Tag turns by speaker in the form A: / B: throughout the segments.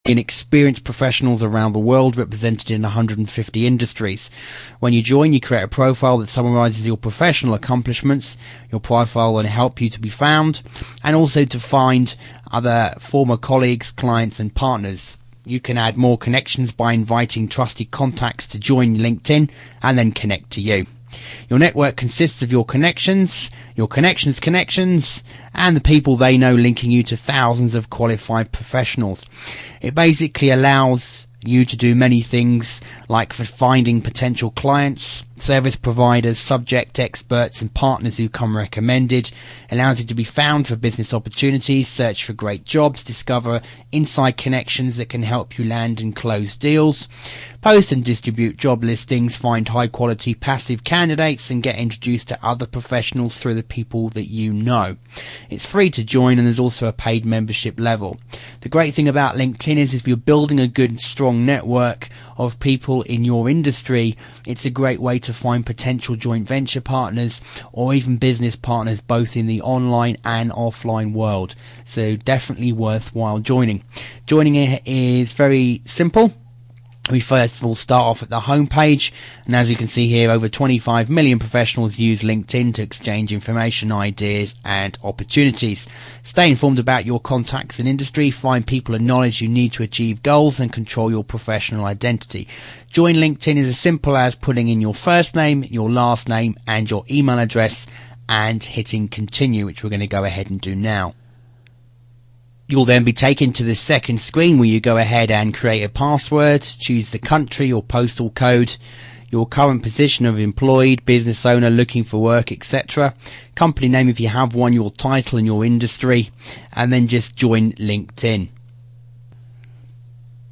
A: experienced professionals around the world represented in 150 industries. When you join, you create a profile that summarizes your professional accomplishments. Your profile will help you to be found and also to find other former colleagues, clients and partners. You can add more connections by inviting trusted contacts to join LinkedIn and then connect to you. Your network consists of your connections, and the people they know, linking you to thousands of qualified professionals. It basically allows you to do many things, like for finding potential clients, service providers, subject experts and partners who come recommended. It allows you to be found for business opportunities, search for great jobs, discover inside connections that can help you land and close deals, post and distribute job listings, find high quality passive candidates and get introduced to other professionals through the people that you know. It's free to join and there's also a paid membership level. The great thing about LinkedIn is if you're building a good strong network of people in your industry, it's a great way to find potential joint venture partners or even business partners both in the online and offline world. So definitely worthwhile joining. Joining it is very simple. We first of all start off at the home page, and as you can see here, over 25 million professionals use LinkedIn to exchange information, ideas and opportunities. Stay informed about your contacts in industry, find people and knowledge you need to achieve goals and control your professional identity. Join LinkedIn is as simple as putting in your first name, your last name and your email address and hitting continue, which we're going to go ahead and do now. You'll then be taken to the second screen where you go ahead and create a password, choose the country or postal code, your current position of employed, business owner, looking for work, etc. Company name if you have one, your title and your industry, and then just join LinkedIn.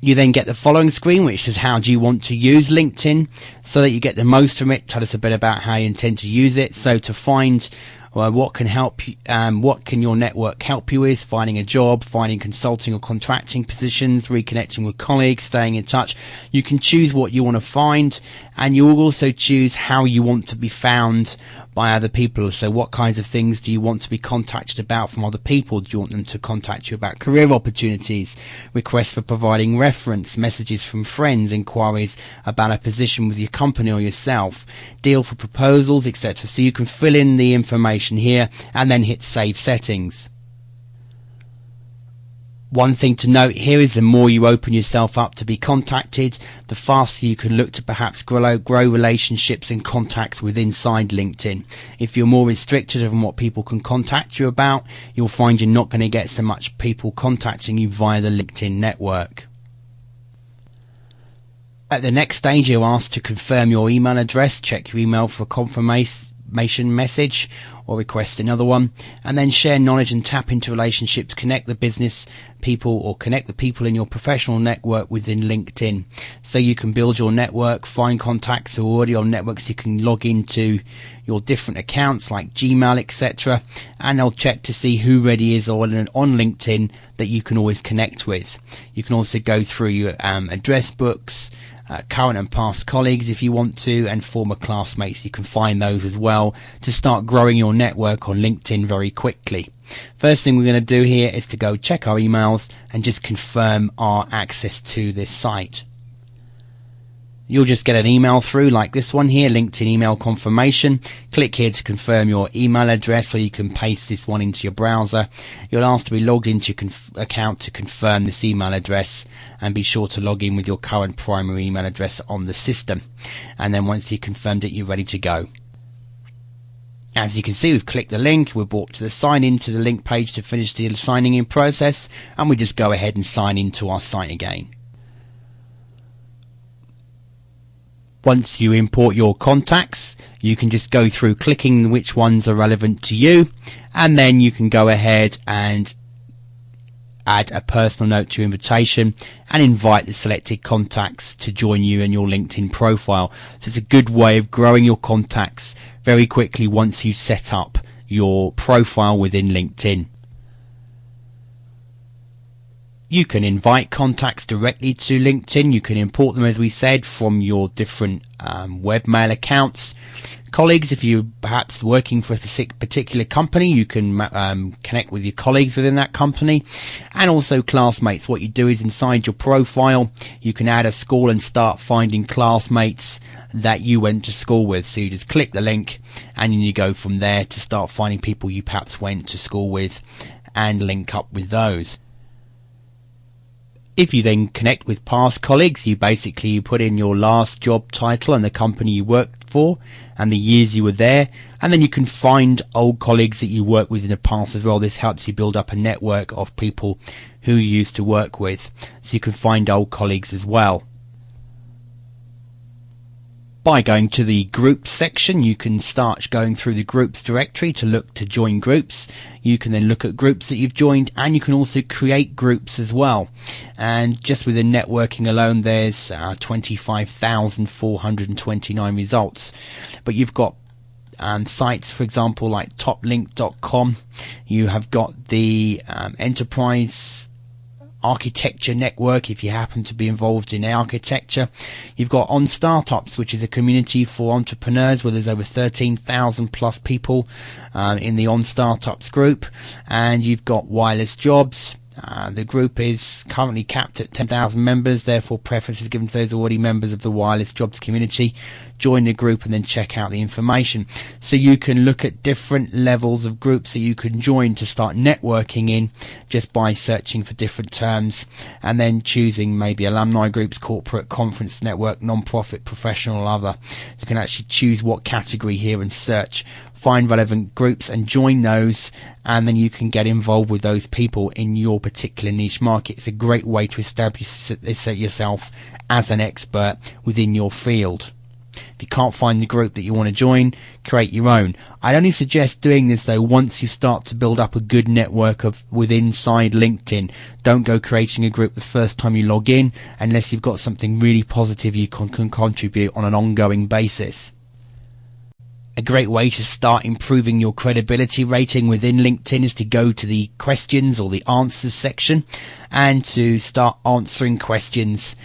A: You then get the following screen, which is how do you want to use LinkedIn so that you get the most from it. Tell us a bit about how you intend to use it. So to find what can help you, what can your network help you with? Finding a job, finding consulting or contracting positions, reconnecting with colleagues, staying in touch. You can choose what you want to find, and you will also choose how you want to be found by other people. So what kinds of things do you want to be contacted about from other people? Do you want them to contact you about career opportunities, requests for providing reference, messages from friends, inquiries about a position with your company or yourself, deal for proposals, etc. So you can fill in the information here and then hit save settings. One thing to note here is the more you open yourself up to be contacted, the faster you can look to perhaps grow relationships and contacts with inside LinkedIn. If you're more restricted on what people can contact you about, you'll find you're not going to get so much people contacting you via the LinkedIn network. At the next stage, you're asked to confirm your email address, check your email for a confirmation message or request another one, and then share knowledge and tap into relationships, connect the business people or connect the people in your professional network within LinkedIn. So you can build your network, find contacts who are already on networks. You can log into your different accounts like Gmail, etc., and they'll check to see who already is on LinkedIn that you can always connect with. You can also go through your address books, current and past colleagues if you want to, and former classmates. You can find those as well to start growing your network on LinkedIn very quickly. First thing we're going to do here is to go check our emails and just confirm our access to this site. You'll just get an email through like this one here, LinkedIn email confirmation. Click here to confirm your email address, or you can paste this one into your browser. You'll ask to be logged into your account to confirm this email address, and be sure to log in with your current primary email address on the system. And then once you've confirmed it, you're ready to go. As you can see, we've clicked the link, we're brought to the sign in to the link page to finish the signing in process, and we just go ahead and sign into our site again. Once you import your contacts, you can just go through clicking which ones are relevant to you, and then you can go ahead and add a personal note to your invitation and invite the selected contacts to join you in your LinkedIn profile. So it's a good way of growing your contacts very quickly once you've set up your profile within LinkedIn. You can invite contacts directly to LinkedIn. You can import them, as we said, from your different webmail accounts. Colleagues, if you're perhaps working for a particular company, you can connect with your colleagues within that company. And also classmates. What you do is inside your profile, you can add a school and start finding classmates that you went to school with. So you just click the link and then you go from there to start finding people you perhaps went to school with and link up with those. If you then connect with past colleagues, you put in your last job title and the company you worked for and the years you were there, and then you can find old colleagues that you worked with in the past as well. This helps you build up a network of people who you used to work with, so you can find old colleagues as well. By going to the groups section, you can start going through the groups directory to look to join groups. You can then look at groups that you've joined, and you can also create groups as well. And just within networking alone, there's 25,429 results. But you've got sites, for example, like toplink.com. You have got the enterprise architecture network if you happen to be involved in architecture. You've got On Startups, which is a community for entrepreneurs where there's over 13,000 plus people in the On Startups group. And you've got Wireless Jobs. The group is currently capped at 10,000 members, therefore preference is given to those already members of the Wireless Jobs community. Join the group and then check out the information. So you can look at different levels of groups that you can join to start networking in just by searching for different terms and then choosing maybe alumni groups, corporate, conference network, non-profit, professional, or other. So you can actually choose what category here and search. Find relevant groups and join those, and then you can get involved with those people in your particular niche market. It's a great way to establish yourself as an expert within your field. If you can't find the group that you want to join, create your own. I'd only suggest doing this though once you start to build up a good network inside LinkedIn. Don't go creating a group the first time you log in unless you've got something really positive you can contribute on an ongoing basis. A great way to start improving your credibility rating within LinkedIn is to go to the questions or the answers section and to start answering questions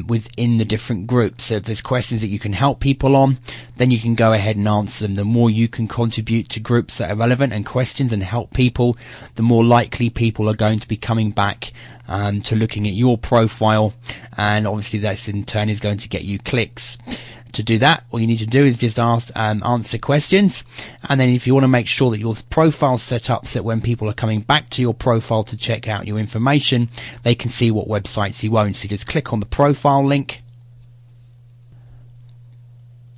A: within the different groups. So if there's questions that you can help people on, then you can go ahead and answer them. The more you can contribute to groups that are relevant and questions and help people, the more likely people are going to be coming back to looking at your profile, and obviously that in turn is going to get you clicks. To do that, all you need to do is just answer questions, and then if you want to make sure that your profile's set up so that when people are coming back to your profile to check out your information, they can see what websites you own. So you just click on the profile link,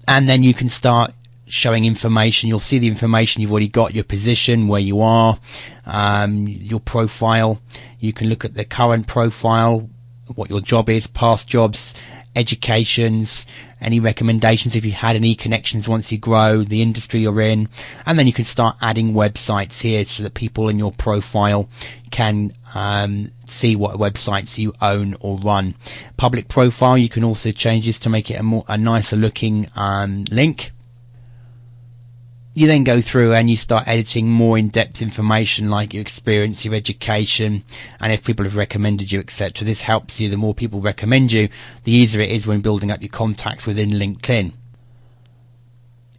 A: and then you can start showing information. You'll see the information you've already got, your position, where you are, your profile. You can look at the current profile, what your job is, past jobs, educations, any recommendations if you had any connections once you grow, the industry you're in, and then you can start adding websites here so that people in your profile can see what websites you own or run. Public profile, you can also change this to make it a nicer looking link. You then go through and you start editing more in-depth information like your experience, your education, and if people have recommended you, etc. This helps you. The more people recommend you, the easier it is when building up your contacts within LinkedIn.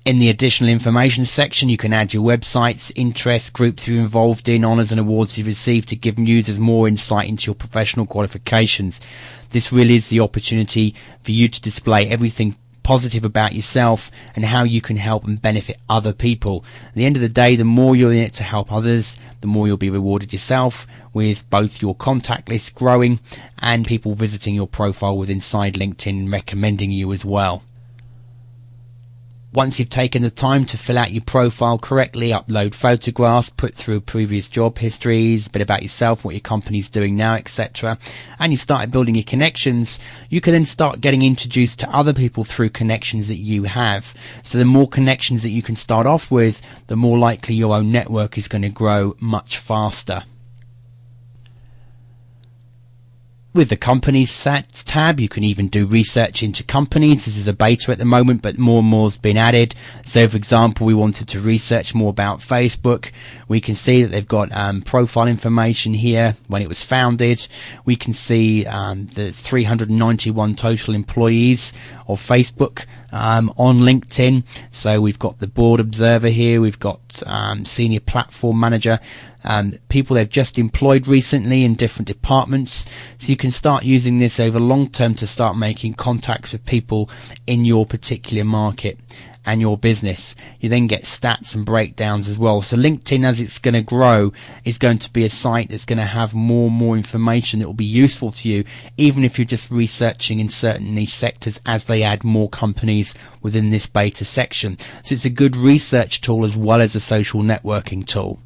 A: In the additional information section, you can add your websites, interests, groups you're involved in, honours and awards you've received to give users more insight into your professional qualifications. This really is the opportunity for you to display everything positive about yourself and how you can help and benefit other people. At the end of the day, the more you're in it to help others, the more you'll be rewarded yourself, with both your contact list growing and people visiting your profile with inside LinkedIn and recommending you as well. Once you've taken the time to fill out your profile correctly, upload photographs, put through previous job histories, a bit about yourself, what your company's doing now, etc., and you've started building your connections, you can then start getting introduced to other people through connections that you have. So the more connections that you can start off with, the more likely your own network is going to grow much faster. With the Companies tab, you can even do research into companies. This is a beta at the moment, but more and more has been added. So, for example, we wanted to research more about Facebook. We can see that they've got profile information here, when it was founded. We can see there's 391 total employees of Facebook on LinkedIn. So we've got the board observer here, we've got senior platform manager, people they've just employed recently in different departments. So you can start using this over long term to start making contacts with people in your particular market and your business. You then get stats and breakdowns as well. So LinkedIn, as it's going to grow, is going to be a site that's going to have more and more information that will be useful to you, even if you're just researching in certain niche sectors as they add more companies within this beta section. So it's a good research tool as well as a social networking tool.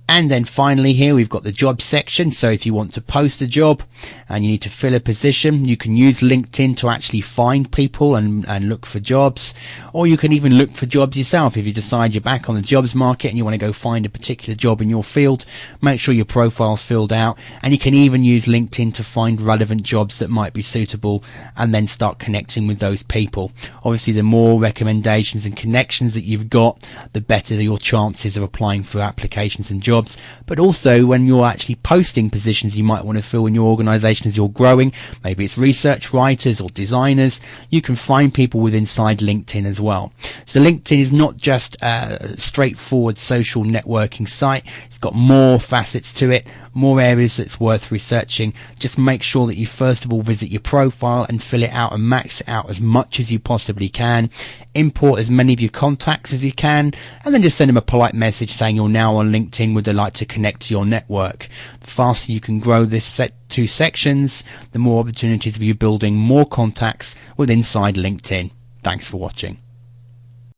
A: And then finally here we've got the job section. So if you want to post a job and you need to fill a position, you can use LinkedIn to actually find people and look for jobs. Or you can even look for jobs yourself. If you decide you're back on the jobs market and you want to go find a particular job in your field, make sure your profile's filled out. And you can even use LinkedIn to find relevant jobs that might be suitable and then start connecting with those people. Obviously, the more recommendations and connections that you've got, the better your chances of applying for applications and jobs. But also when you're actually posting positions you might want to fill in your organization as you're growing, maybe it's research writers or designers, you can find people with inside LinkedIn as well. So LinkedIn is not just a straightforward social networking site. It's got more facets to it, more areas that's worth researching. Just make sure that you first of all visit your profile and fill it out and max it out as much as you possibly can. Import as many of your contacts as you can, and then just send them a polite message saying you're now on LinkedIn, would they like to connect to your network. The faster you can grow this two sections, the more opportunities of you building more contacts with inside LinkedIn. Thanks for watching.